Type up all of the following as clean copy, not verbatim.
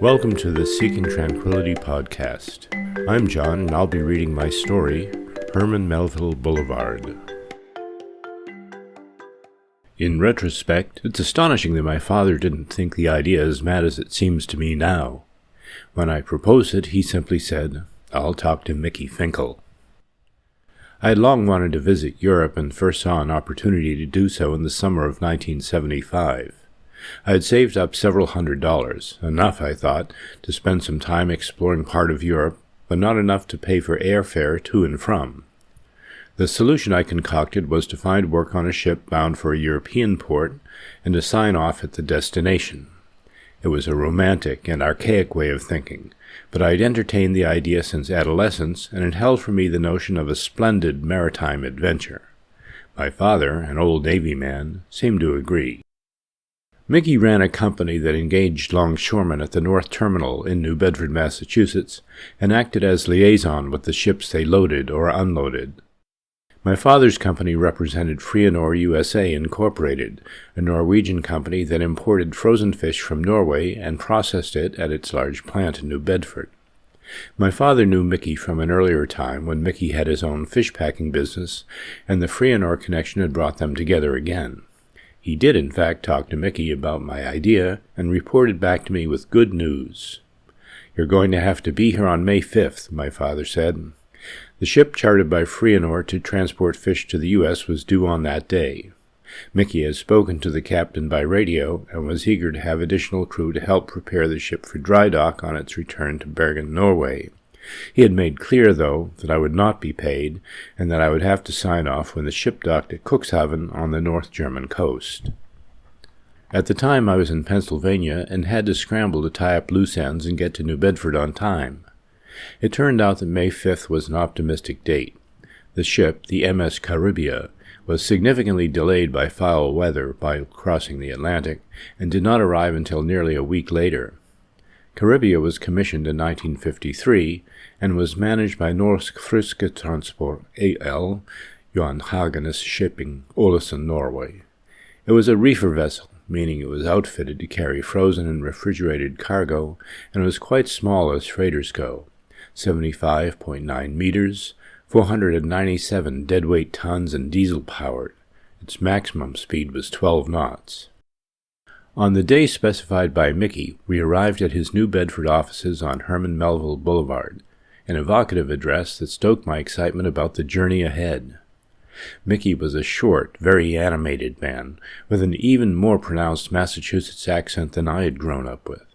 Welcome to the Seeking Tranquility podcast. I'm John, and I'll be reading my story, Herman, Melville, Boulevard. In retrospect, it's astonishing that my father didn't think the idea as mad as it seems to me now. When I proposed it, he simply said, "I'll talk to Mickey Finkel." I had long wanted to visit Europe and first saw an opportunity to do so in the summer of 1975. I had saved up several $100s, enough, I thought, to spend some time exploring part of Europe, but not enough to pay for airfare to and from. The solution I concocted was to find work on a ship bound for a European port and to sign off at the destination. It was a romantic and archaic way of thinking, but I had entertained the idea since adolescence, and it held for me the notion of a splendid maritime adventure. My father, an old Navy man, seemed to agree. Mickey ran a company that engaged longshoremen at the North Terminal in New Bedford, Massachusetts, and acted as liaison with the ships they loaded or unloaded. My father's company represented Freenor USA Incorporated, a Norwegian company that imported frozen fish from Norway and processed it at its large plant in New Bedford. My father knew Mickey from an earlier time when Mickey had his own fish-packing business, and the Freenor connection had brought them together again. He did, in fact, talk to Mickey about my idea and reported back to me with good news. "You're going to have to be here on May 5th, my father said. The ship chartered by Freenor to transport fish to the U.S. was due on that day. Mickey had spoken to the captain by radio and was eager to have additional crew to help prepare the ship for dry dock on its return to Bergen, Norway. He had made clear, though, that I would not be paid, and that I would have to sign off when the ship docked at Cuxhaven on the North German coast. At the time I was in Pennsylvania and had to scramble to tie up loose ends and get to New Bedford on time. It turned out that May 5th was an optimistic date. The ship, the MS Caribia, was significantly delayed by foul weather while crossing the Atlantic, and did not arrive until nearly a week later. Caribia was commissioned in 1953 and was managed by Norsk Fisketransport A.L., Johan Hagenes Shipping, Ålesund, Norway. It was a reefer vessel, meaning it was outfitted to carry frozen and refrigerated cargo, and was quite small as freighters go, 75.9 meters, 497 deadweight tons, and diesel-powered. Its maximum speed was 12 knots. On the day specified by Mickey, we arrived at his New Bedford offices on Herman, Melville Boulevard, an evocative address that stoked my excitement about the journey ahead. Mickey was a short, very animated man, with an even more pronounced Massachusetts accent than I had grown up with.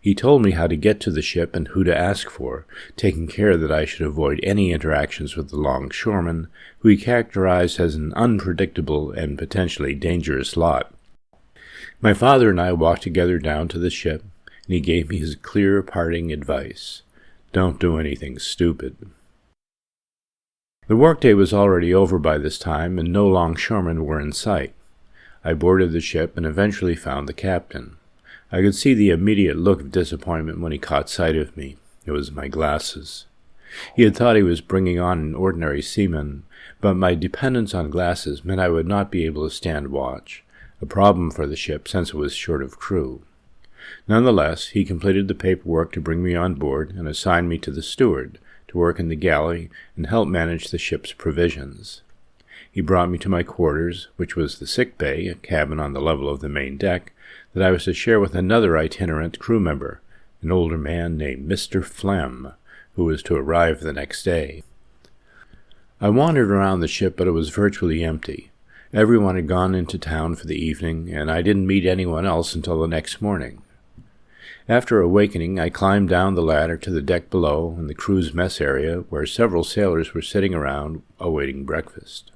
He told me how to get to the ship and who to ask for, taking care that I should avoid any interactions with the longshoremen, who he characterized as an unpredictable and potentially dangerous lot. My father and I walked together down to the ship, and he gave me his clear parting advice. Don't do anything stupid. The workday was already over by this time, and no longshoremen were in sight. I boarded the ship and eventually found the captain. I could see the immediate look of disappointment when he caught sight of me. It was my glasses. He had thought he was bringing on an ordinary seaman, but my dependence on glasses meant I would not be able to stand watch, a problem for the ship since it was short of crew. Nonetheless, he completed the paperwork to bring me on board and assigned me to the steward, to work in the galley and help manage the ship's provisions. He brought me to my quarters, which was the sick bay, a cabin on the level of the main deck, that I was to share with another itinerant crew member, an older man named Mr. Flem, who was to arrive the next day. I wandered around the ship, but it was virtually empty. Everyone had gone into town for the evening, and I didn't meet anyone else until the next morning. After awakening, I climbed down the ladder to the deck below in the crew's mess area, where several sailors were sitting around awaiting breakfast.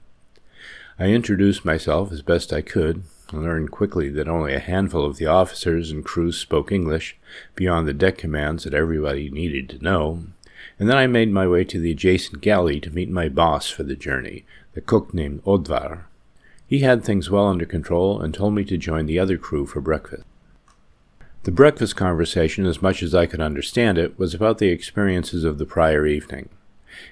I introduced myself as best I could, and learned quickly that only a handful of the officers and crew spoke English, beyond the deck commands that everybody needed to know, and then I made my way to the adjacent galley to meet my boss for the journey, the cook named Oddvar. He had things well under control and told me to join the other crew for breakfast. The breakfast conversation, as much as I could understand it, was about the experiences of the prior evening.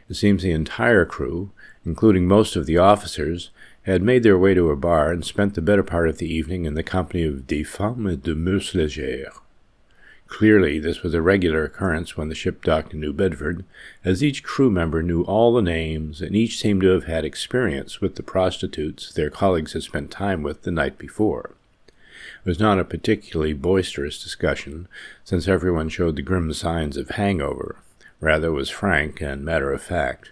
It seems the entire crew, including most of the officers, had made their way to a bar and spent the better part of the evening in the company of des femmes de mœurs légères. Clearly, this was a regular occurrence when the ship docked in New Bedford, as each crew member knew all the names, and each seemed to have had experience with the prostitutes their colleagues had spent time with the night before. It was not a particularly boisterous discussion, since everyone showed the grim signs of hangover. Rather, it was frank and matter-of-fact.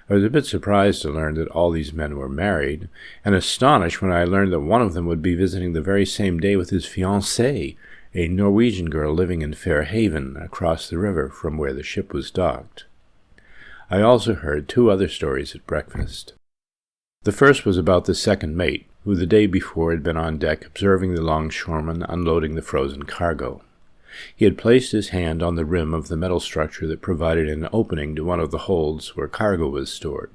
I was a bit surprised to learn that all these men were married, and astonished when I learned that one of them would be visiting the very same day with his fiancée, a Norwegian girl living in Fairhaven, across the river from where the ship was docked. I also heard 2 other stories at breakfast. The first was about the second mate, who the day before had been on deck observing the longshoremen unloading the frozen cargo. He had placed his hand on the rim of the metal structure that provided an opening to one of the holds where cargo was stored.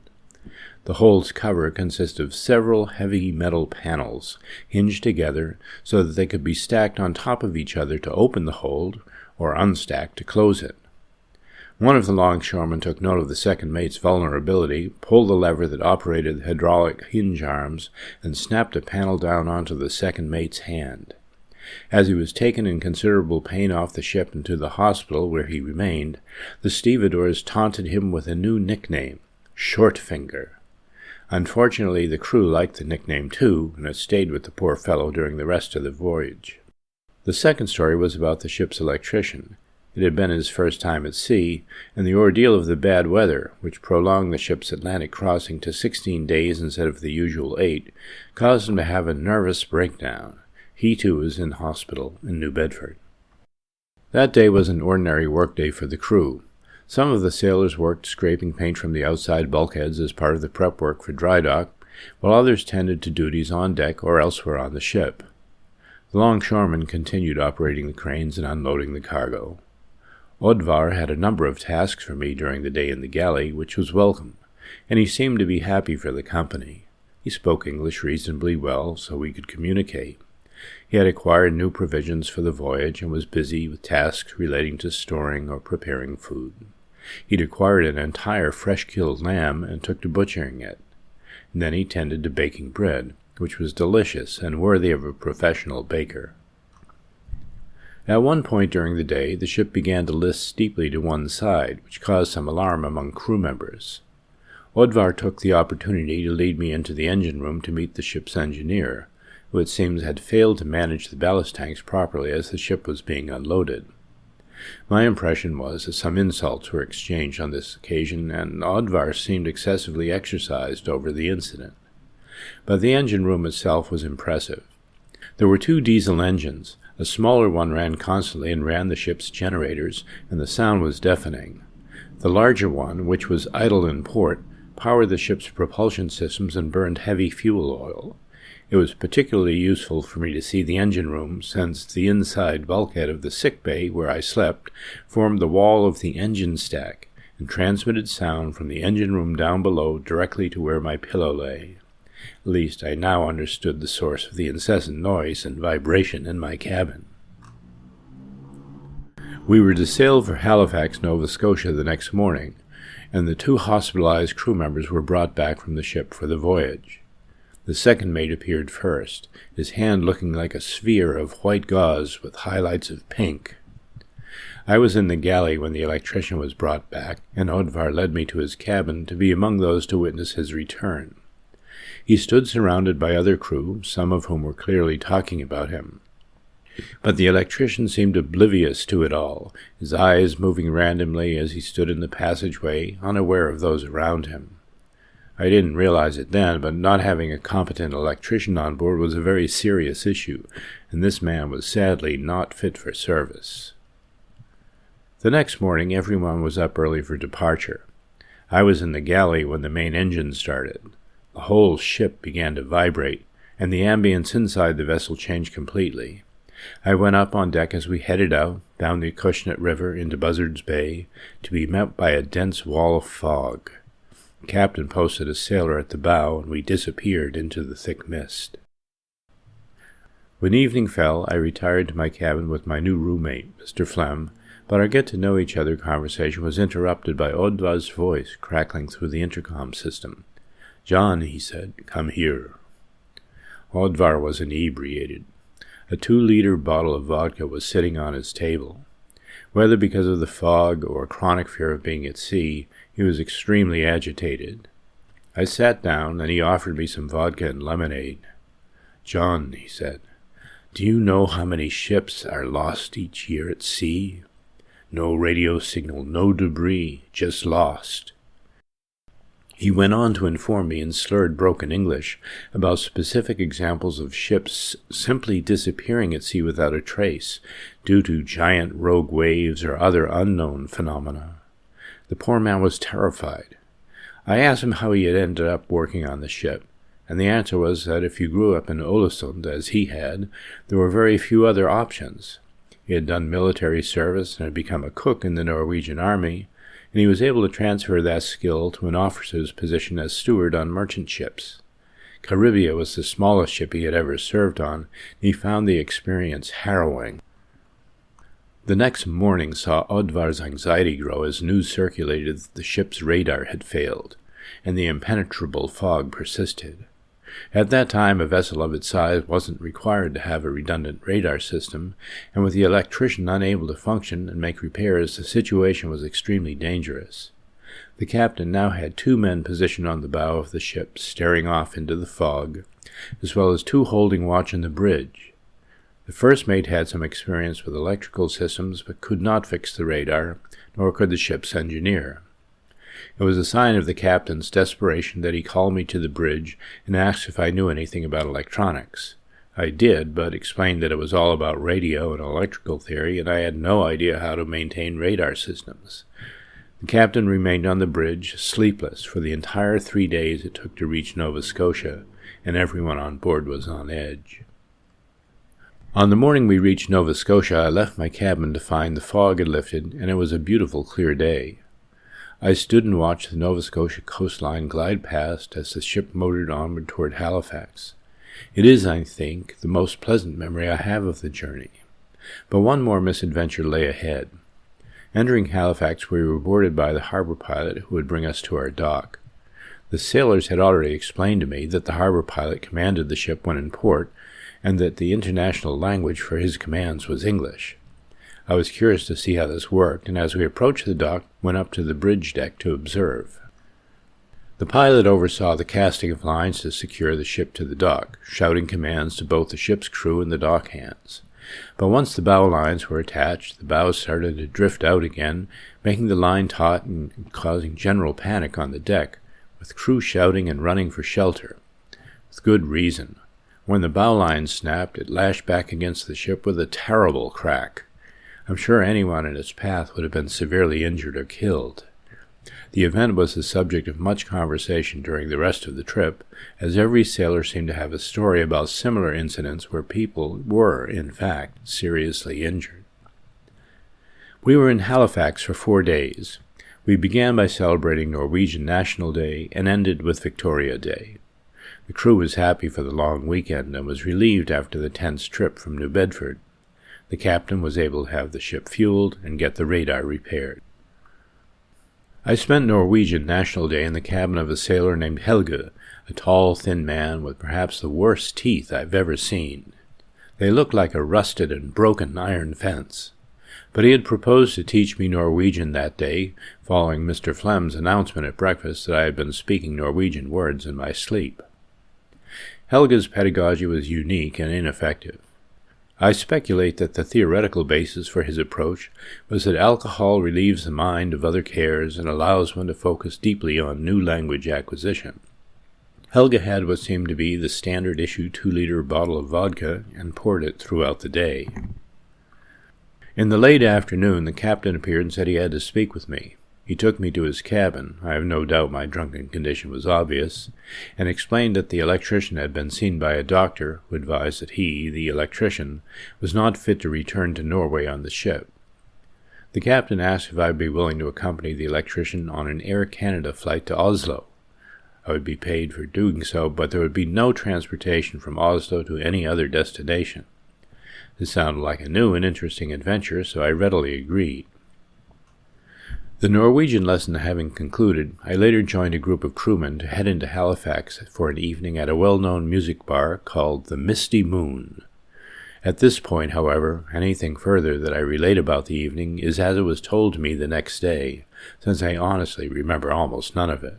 The hold's cover consisted of several heavy metal panels, hinged together so that they could be stacked on top of each other to open the hold, or unstacked to close it. One of the longshoremen took note of the second mate's vulnerability, pulled the lever that operated the hydraulic hinge arms, and snapped a panel down onto the second mate's hand. As he was taken in considerable pain off the ship and to the hospital where he remained, the stevedores taunted him with a new nickname, Shortfinger. Unfortunately, the crew liked the nickname too, and it stayed with the poor fellow during the rest of the voyage. The second story was about the ship's electrician. It had been his first time at sea, and the ordeal of the bad weather, which prolonged the ship's Atlantic crossing to 16 days instead of the usual 8, caused him to have a nervous breakdown. He too was in hospital in New Bedford. That day was an ordinary workday for the crew. Some of the sailors worked scraping paint from the outside bulkheads as part of the prep work for dry dock, while others tended to duties on deck or elsewhere on the ship. The longshoremen continued operating the cranes and unloading the cargo. Oddvar had a number of tasks for me during the day in the galley, which was welcome, and he seemed to be happy for the company. He spoke English reasonably well, so we could communicate. He had acquired new provisions for the voyage and was busy with tasks relating to storing or preparing food. He'd acquired an entire fresh-killed lamb and took to butchering it. And then he tended to baking bread, which was delicious and worthy of a professional baker. At one point during the day, the ship began to list steeply to one side, which caused some alarm among crew members. Oddvar took the opportunity to lead me into the engine room to meet the ship's engineer, who it seems had failed to manage the ballast tanks properly as the ship was being unloaded. My impression was that some insults were exchanged on this occasion, and Oddvar seemed excessively exercised over the incident. But the engine room itself was impressive. There were 2 diesel engines. A smaller one ran constantly and ran the ship's generators, and the sound was deafening. The larger one, which was idle in port, powered the ship's propulsion systems and burned heavy fuel oil. It was particularly useful for me to see the engine room, since the inside bulkhead of the sick bay where I slept formed the wall of the engine stack and transmitted sound from the engine room down below directly to where my pillow lay. At least I now understood the source of the incessant noise and vibration in my cabin. We were to sail for Halifax, Nova Scotia the next morning, and the 2 hospitalized crew members were brought back from the ship for the voyage. The second mate appeared first, his hand looking like a sphere of white gauze with highlights of pink. I was in the galley when the electrician was brought back, and Oddvar led me to his cabin to be among those to witness his return. He stood surrounded by other crew, some of whom were clearly talking about him. But the electrician seemed oblivious to it all, his eyes moving randomly as he stood in the passageway, unaware of those around him. I didn't realize it then, but not having a competent electrician on board was a very serious issue, and this man was sadly not fit for service. The next morning everyone was up early for departure. I was in the galley when the main engine started. The whole ship began to vibrate, and the ambience inside the vessel changed completely. I went up on deck as we headed out, down the Acushnet River into Buzzard's Bay, to be met by a dense wall of fog. The captain posted a sailor at the bow, and we disappeared into the thick mist. When evening fell, I retired to my cabin with my new roommate, Mr. Flem, but our get-to-know-each-other conversation was interrupted by Oddvar's voice crackling through the intercom system. "John," he said, "come here." Oddvar was inebriated. A 2-liter bottle of vodka was sitting on his table. Whether because of the fog or chronic fear of being at sea, he was extremely agitated. I sat down, and he offered me some vodka and lemonade. "John," he said, "do you know how many ships are lost each year at sea? No radio signal, no debris, just lost." He went on to inform me in slurred, broken English about specific examples of ships simply disappearing at sea without a trace, due to giant rogue waves or other unknown phenomena. The poor man was terrified. I asked him how he had ended up working on the ship, and the answer was that if you grew up in adolescent, as he had, there were very few other options. He had done military service and had become a cook in the Norwegian army, and he was able to transfer that skill to an officer's position as steward on merchant ships. Caribia was the smallest ship he had ever served on, and he found the experience harrowing. The next morning saw Oddvar's anxiety grow as news circulated that the ship's radar had failed, and the impenetrable fog persisted. At that time, a vessel of its size wasn't required to have a redundant radar system, and with the electrician unable to function and make repairs, the situation was extremely dangerous. The captain now had 2 men positioned on the bow of the ship, staring off into the fog, as well as 2 holding watch on the bridge. The first mate had some experience with electrical systems, but could not fix the radar, nor could the ship's engineer. It was a sign of the captain's desperation that he called me to the bridge and asked if I knew anything about electronics. I did, but explained that it was all about radio and electrical theory, and I had no idea how to maintain radar systems. The captain remained on the bridge, sleepless, for the entire 3 days it took to reach Nova Scotia, and everyone on board was on edge. On the morning we reached Nova Scotia, I left my cabin to find the fog had lifted, and it was a beautiful, clear day. I stood and watched the Nova Scotia coastline glide past as the ship motored onward toward Halifax. It is, I think, the most pleasant memory I have of the journey. But one more misadventure lay ahead. Entering Halifax, we were boarded by the harbor pilot who would bring us to our dock. The sailors had already explained to me that the harbor pilot commanded the ship when in port, and that the international language for his commands was English. I was curious to see how this worked, and as we approached the dock, went up to the bridge deck to observe. The pilot oversaw the casting of lines to secure the ship to the dock, shouting commands to both the ship's crew and the dock hands. But once the bow lines were attached, the bows started to drift out again, making the line taut and causing general panic on the deck, with crew shouting and running for shelter. With good reason. When the bow line snapped, it lashed back against the ship with a terrible crack. I'm sure anyone in its path would have been severely injured or killed. The event was the subject of much conversation during the rest of the trip, as every sailor seemed to have a story about similar incidents where people were, in fact, seriously injured. We were in Halifax for 4 days. We began by celebrating Norwegian National Day and ended with Victoria Day. The crew was happy for the long weekend and was relieved after the tense trip from New Bedford. The captain was able to have the ship fueled and get the radar repaired. I spent Norwegian National Day in the cabin of a sailor named Helge, a tall, thin man with perhaps the worst teeth I've ever seen. They looked like a rusted and broken iron fence. But he had proposed to teach me Norwegian that day, following Mr. Flem's announcement at breakfast that I had been speaking Norwegian words in my sleep. Helge's pedagogy was unique and ineffective. I speculate that the theoretical basis for his approach was that alcohol relieves the mind of other cares and allows one to focus deeply on new language acquisition. Helge had what seemed to be the standard issue 2-liter bottle of vodka and poured it throughout the day. In the late afternoon, the captain appeared and said he had to speak with me. He took me to his cabin, I have no doubt my drunken condition was obvious, and explained that the electrician had been seen by a doctor who advised that he, the electrician, was not fit to return to Norway on the ship. The captain asked if I would be willing to accompany the electrician on an Air Canada flight to Oslo. I would be paid for doing so, but there would be no transportation from Oslo to any other destination. This sounded like a new and interesting adventure, so I readily agreed. The Norwegian lesson having concluded, I later joined a group of crewmen to head into Halifax for an evening at a well-known music bar called the Misty Moon. At this point, however, anything further that I relate about the evening is as it was told to me the next day, since I honestly remember almost none of it.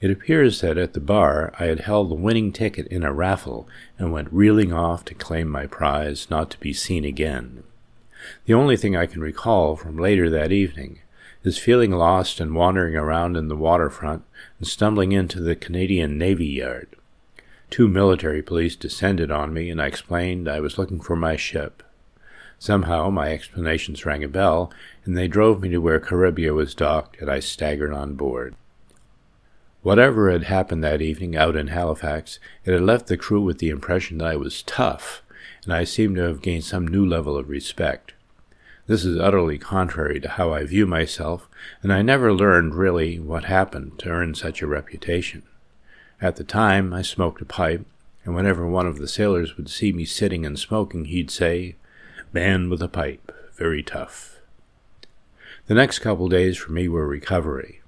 It appears that at the bar I had held the winning ticket in a raffle and went reeling off to claim my prize, not to be seen again. The only thing I can recall from later that evening is feeling lost and wandering around in the waterfront and stumbling into the Canadian Navy Yard. 2 military police descended on me, and I explained I was looking for my ship. Somehow my explanations rang a bell, and they drove me to where Caribia was docked, and I staggered on board. Whatever had happened that evening out in Halifax, it had left the crew with the impression that I was tough, and I seemed to have gained some new level of respect. This is utterly contrary to how I view myself, and I never learned really what happened to earn such a reputation. At the time, I smoked a pipe, and whenever one of the sailors would see me sitting and smoking, he'd say, "Man with a pipe, very tough." The next couple days for me were recovery.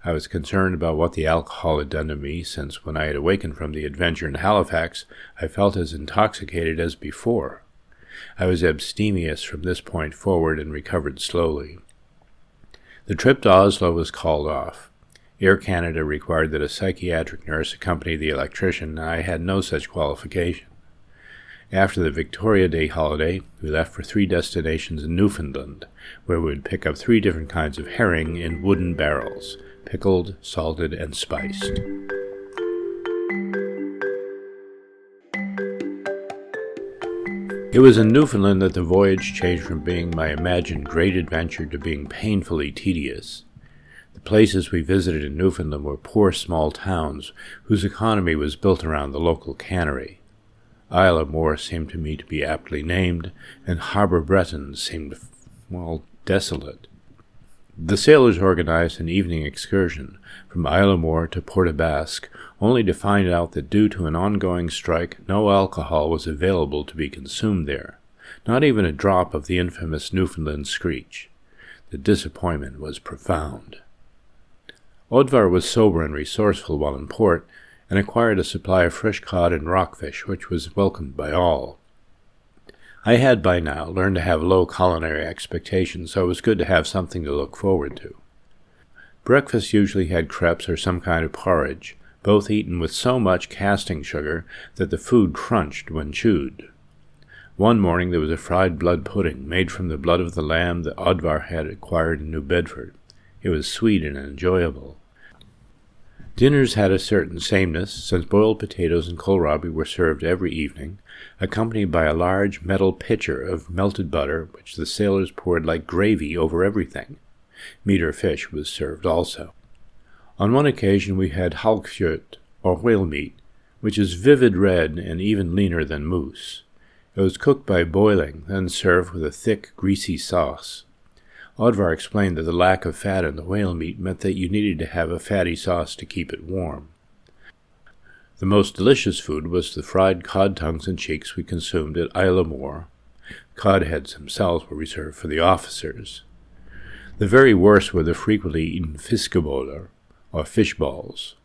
I was concerned about what the alcohol had done to me, since when I had awakened from the adventure in Halifax, I felt as intoxicated as before. I was abstemious from this point forward and recovered slowly. The trip to Oslo was called off. Air Canada required that a psychiatric nurse accompany the electrician, and I had no such qualification. After the Victoria Day holiday, we left for 3 destinations in Newfoundland, where we would pick up 3 different kinds of herring in wooden barrels, pickled, salted, and spiced. It was in Newfoundland that the voyage changed from being my imagined great adventure to being painfully tedious. The places we visited in Newfoundland were poor small towns whose economy was built around the local cannery. Isle of Moore seemed to me to be aptly named, and Harbour Breton seemed, desolate. The sailors organized an evening excursion from Isle of Moore to Port Basque, only to find out that due to an ongoing strike, no alcohol was available to be consumed there, not even a drop of the infamous Newfoundland screech. The disappointment was profound. Oddvar was sober and resourceful while in port, and acquired a supply of fresh cod and rockfish, which was welcomed by all. I had by now learned to have low culinary expectations, so it was good to have something to look forward to. Breakfast usually had crepes or some kind of porridge, both eaten with so much casting sugar that the food crunched when chewed. One morning there was a fried blood pudding made from the blood of the lamb that Oddvar had acquired in New Bedford. It was sweet and enjoyable. Dinners had a certain sameness, since boiled potatoes and kohlrabi were served every evening, accompanied by a large metal pitcher of melted butter, which the sailors poured like gravy over everything. Meat or fish was served also. On one occasion we had halkjøt, or whale meat, which is vivid red and even leaner than moose. It was cooked by boiling, then served with a thick, greasy sauce. Oddvar explained that the lack of fat in the whale meat meant that you needed to have a fatty sauce to keep it warm. The most delicious food was the fried cod tongues and cheeks we consumed at Isle of Moore. Cod heads themselves were reserved for the officers. The very worst were the frequently eaten fiskeboller, or fish balls.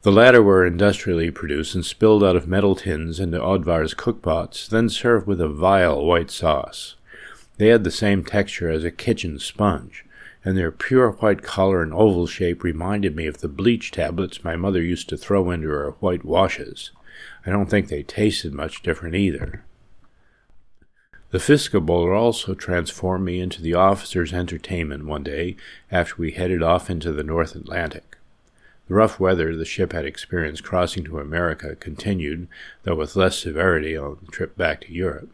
The latter were industrially produced and spilled out of metal tins into Oddvar's cookpots, then served with a vile white sauce. They had the same texture as a kitchen sponge, and their pure white color and oval shape reminded me of the bleach tablets my mother used to throw into her white washes. I don't think they tasted much different either. The fiskeboller also transformed me into the officers' entertainment one day after we headed off into the North Atlantic. The rough weather the ship had experienced crossing to America continued, though with less severity, on the trip back to Europe.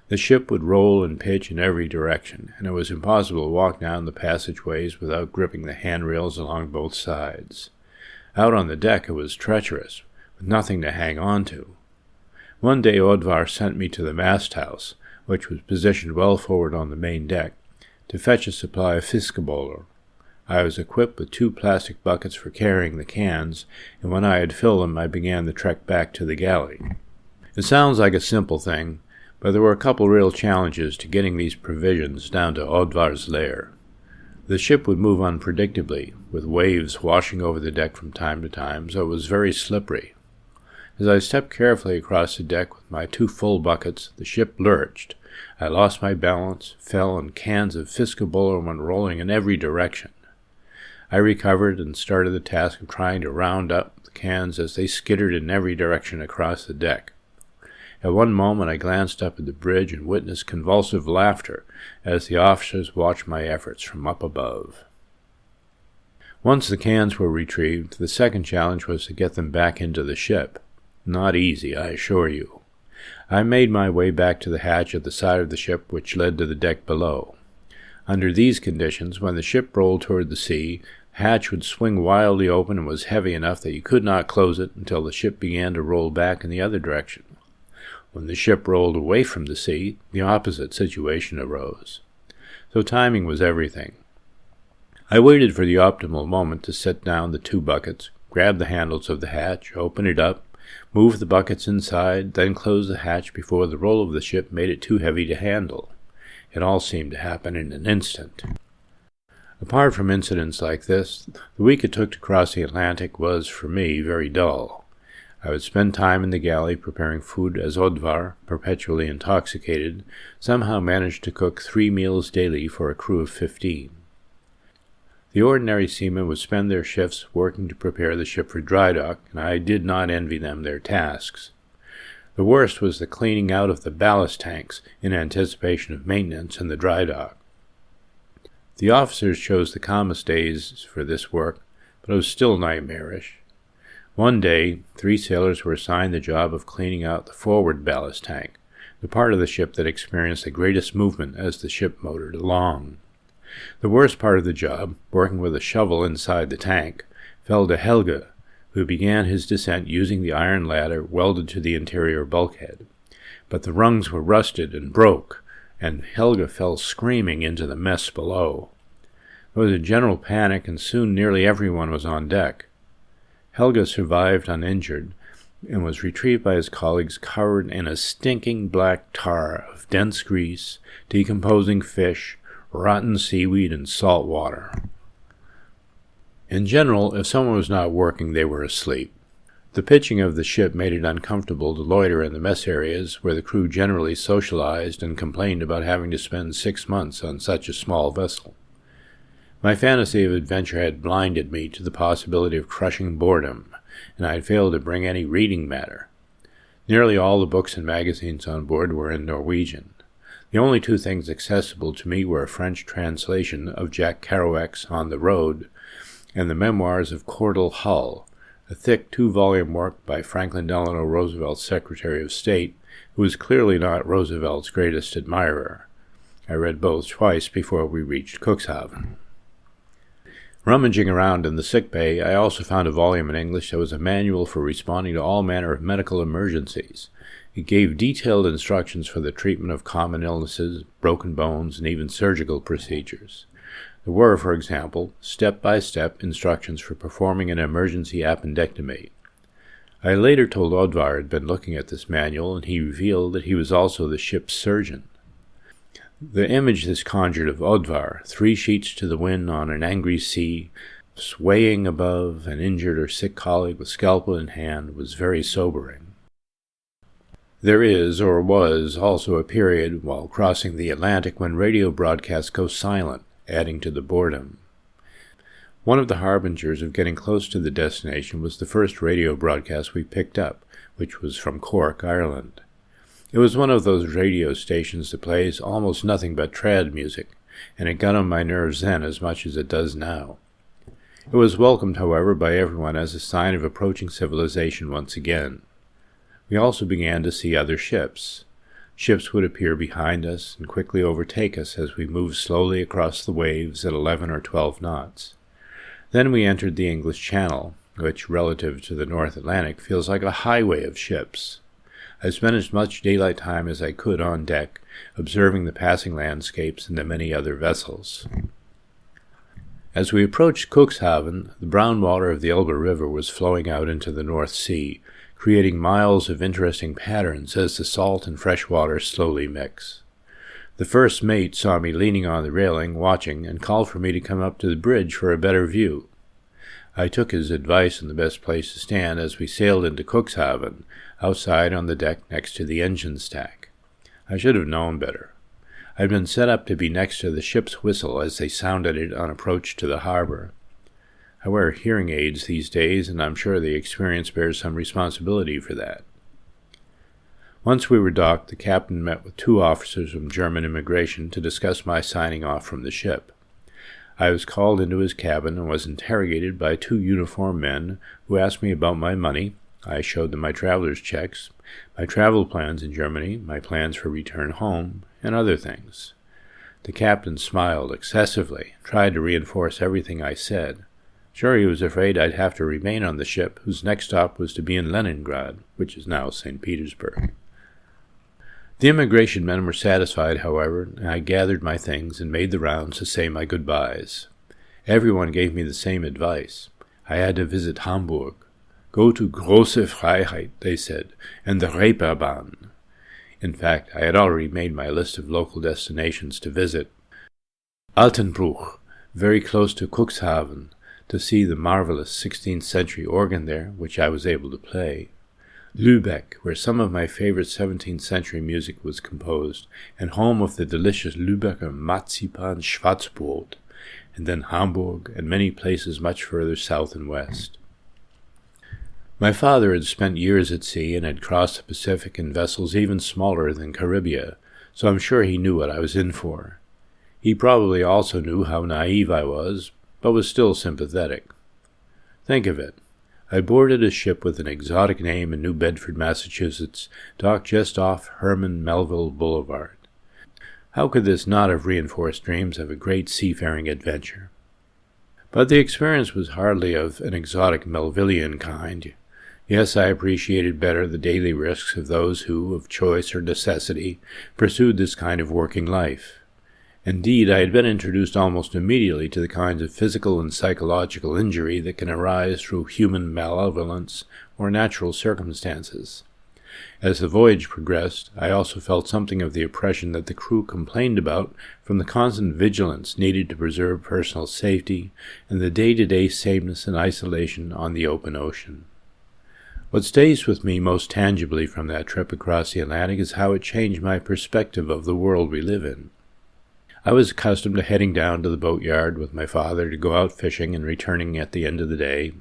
The ship would roll and pitch in every direction, and it was impossible to walk down the passageways without gripping the handrails along both sides. Out on the deck it was treacherous, with nothing to hang on to. One day Oddvar sent me to the mast-house, which was positioned well forward on the main deck, to fetch a supply of fiskeboller. I was equipped with 2 plastic buckets for carrying the cans, and when I had filled them I began the trek back to the galley. It sounds like a simple thing, but there were a couple real challenges to getting these provisions down to Oddvar's lair. The ship would move unpredictably, with waves washing over the deck from time to time, so it was very slippery. As I stepped carefully across the deck with my 2 full buckets, the ship lurched. I lost my balance, fell, and cans of Fiscabola went rolling in every direction. I recovered and started the task of trying to round up the cans as they skittered in every direction across the deck. At one moment I glanced up at the bridge and witnessed convulsive laughter as the officers watched my efforts from up above. Once the cans were retrieved, the second challenge was to get them back into the ship. Not easy, I assure you. I made my way back to the hatch at the side of the ship which led to the deck below. Under these conditions, when the ship rolled toward the sea, the hatch would swing wildly open and was heavy enough that you could not close it until the ship began to roll back in the other direction. When the ship rolled away from the sea, the opposite situation arose. So timing was everything. I waited for the optimal moment to set down the 2 buckets, grab the handles of the hatch, open it up, move the buckets inside, then close the hatch before the roll of the ship made it too heavy to handle. It all seemed to happen in an instant. Apart from incidents like this, the week it took to cross the Atlantic was, for me, very dull. I would spend time in the galley preparing food as Odvar, perpetually intoxicated, somehow managed to cook 3 meals daily for a crew of 15. The ordinary seamen would spend their shifts working to prepare the ship for dry dock, and I did not envy them their tasks. The worst was the cleaning out of the ballast tanks in anticipation of maintenance in the dry dock. The officers chose the calmest days for this work, but it was still nightmarish. One day, 3 sailors were assigned the job of cleaning out the forward ballast tank, the part of the ship that experienced the greatest movement as the ship motored along. The worst part of the job, working with a shovel inside the tank, fell to Helge, who began his descent using the iron ladder welded to the interior bulkhead. But the rungs were rusted and broke, and Helge fell screaming into the mess below. There was a general panic, and soon nearly everyone was on deck. Helge survived uninjured, and was retrieved by his colleagues covered in a stinking black tar of dense grease, decomposing fish, rotten seaweed, and salt water. In general, if someone was not working, they were asleep. The pitching of the ship made it uncomfortable to loiter in the mess areas, where the crew generally socialized and complained about having to spend 6 months on such a small vessel. My fantasy of adventure had blinded me to the possibility of crushing boredom, and I had failed to bring any reading matter. Nearly all the books and magazines on board were in Norwegian. The only 2 things accessible to me were a French translation of Jack Kerouac's On the Road and the memoirs of Cordell Hull, a thick 2-volume work by Franklin Delano Roosevelt's Secretary of State, who was clearly not Roosevelt's greatest admirer. I read both twice before we reached Cuxhaven. Rummaging around in the sick bay, I also found a volume in English that was a manual for responding to all manner of medical emergencies. It gave detailed instructions for the treatment of common illnesses, broken bones, and even surgical procedures. There were, for example, step-by-step instructions for performing an emergency appendectomy. I later told Odvar had been looking at this manual, and he revealed that he was also the ship's surgeon. The image this conjured of Odvar, 3 sheets to the wind on an angry sea, swaying above an injured or sick colleague with scalpel in hand, was very sobering. There is, or was, also a period while crossing the Atlantic when radio broadcasts go silent, adding to the boredom. One of the harbingers of getting close to the destination was the first radio broadcast we picked up, which was from Cork, Ireland. It was one of those radio stations that plays almost nothing but trad music, and it got on my nerves then as much as it does now. It was welcomed, however, by everyone as a sign of approaching civilization once again. We also began to see other ships. Ships would appear behind us and quickly overtake us as we moved slowly across the waves at 11 or 12 knots. Then we entered the English Channel, which, relative to the North Atlantic, feels like a highway of ships. I spent as much daylight time as I could on deck, observing the passing landscapes and the many other vessels. As we approached Cuxhaven, the brown water of the Elbe River was flowing out into the North Sea, creating miles of interesting patterns as the salt and fresh water slowly mix. The first mate saw me leaning on the railing, watching, and called for me to come up to the bridge for a better view. I took his advice on the best place to stand as we sailed into Cuxhaven, outside on the deck next to the engine stack. I should have known better. I'd been set up to be next to the ship's whistle as they sounded it on approach to the harbor. I wear hearing aids these days, and I'm sure the experience bears some responsibility for that. Once we were docked, the captain met with 2 officers from German immigration to discuss my signing off from the ship. I was called into his cabin and was interrogated by 2 uniformed men who asked me about my money. I showed them my traveler's checks, my travel plans in Germany, my plans for return home, and other things. The captain smiled excessively, tried to reinforce everything I said. Sure, he was afraid I'd have to remain on the ship, whose next stop was to be in Leningrad, which is now St. Petersburg. The immigration men were satisfied, however, and I gathered my things and made the rounds to say my goodbyes. Everyone gave me the same advice. I had to visit Hamburg. Go to Große Freiheit, they said, and the Reeperbahn. In fact, I had already made my list of local destinations to visit. Altenbruch, very close to Cuxhaven, to see the marvelous 16th century organ there, which I was able to play. Lübeck, where some of my favorite 17th century music was composed, and home of the delicious Lübecker Marzipan Schwarzbrot, and then Hamburg, and many places much further south and west. My father had spent years at sea and had crossed the Pacific in vessels even smaller than Caribia, so I'm sure he knew what I was in for. He probably also knew how naive I was, but was still sympathetic. Think of it. I boarded a ship with an exotic name in New Bedford, Massachusetts, docked just off Herman, Melville Boulevard. How could this not have reinforced dreams of a great seafaring adventure? But the experience was hardly of an exotic Melvillian kind. Yes, I appreciated better the daily risks of those who, of choice or necessity, pursued this kind of working life. Indeed, I had been introduced almost immediately to the kinds of physical and psychological injury that can arise through human malevolence or natural circumstances. As the voyage progressed, I also felt something of the oppression that the crew complained about from the constant vigilance needed to preserve personal safety and the day-to-day sameness and isolation on the open ocean. What stays with me most tangibly from that trip across the Atlantic is how it changed my perspective of the world we live in. I was accustomed to heading down to the boatyard with my father to go out fishing and returning at the end of the day.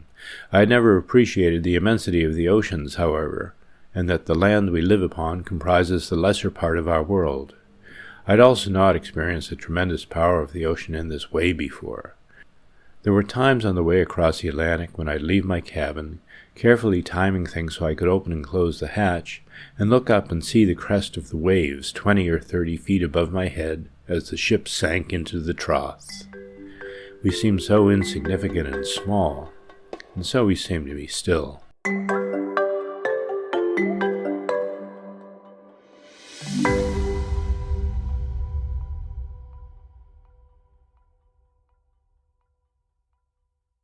I had never appreciated the immensity of the oceans, however, and that the land we live upon comprises the lesser part of our world. I had also not experienced the tremendous power of the ocean in this way before. There were times on the way across the Atlantic when I'd leave my cabin, carefully timing things so I could open and close the hatch, and look up and see the crest of the waves 20 or 30 feet above my head as the ship sank into the trough. We seemed so insignificant and small, and so we seemed to be still.